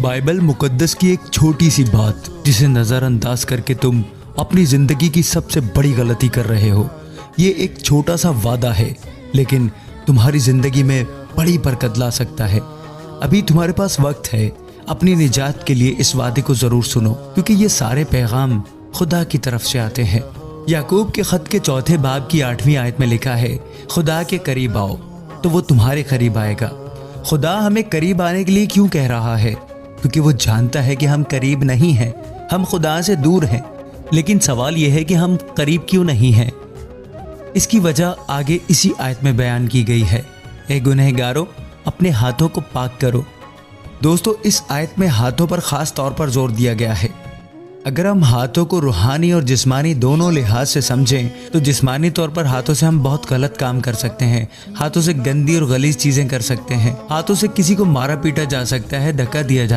Bible मुकद्दस की एक छोटी सी बात जिसे नज़रअंदाज करके तुम अपनी ज़िंदगी की सबसे बड़ी गलती कर रहे हो। ये एक छोटा सा वादा है लेकिन तुम्हारी ज़िंदगी में बड़ी बरकत ला सकता है। अभी तुम्हारे पास वक्त है, अपनी निजात के लिए इस वादे को ज़रूर सुनो क्योंकि ये सारे पैगाम खुदा की तरफ से आते हैं। याकूब के ख़त के 4 बाब की 8वीं आयत में लिखा है, खुदा के करीब आओ तो वो तुम्हारे करीब आएगा। खुदा हमें करीब आने के लिए क्यों कह रहा है? क्योंकि वो जानता है कि हम करीब नहीं हैं, हम खुदा से दूर हैं। लेकिन सवाल यह है कि हम करीब क्यों नहीं हैं? इसकी वजह आगे इसी आयत में बयान की गई है। ए गुनहगारों, अपने हाथों को पाक करो। दोस्तों, इस आयत में हाथों पर ख़ास तौर पर जोर दिया गया है। अगर हम हाथों को रूहानी और जिस्मानी दोनों लिहाज से समझें तो जिस्मानी तौर पर हाथों से हम बहुत गलत काम कर सकते हैं। हाथों से गंदी और गलीज चीज़ें कर सकते हैं। हाथों से किसी को मारा पीटा जा सकता है, धक्का दिया जा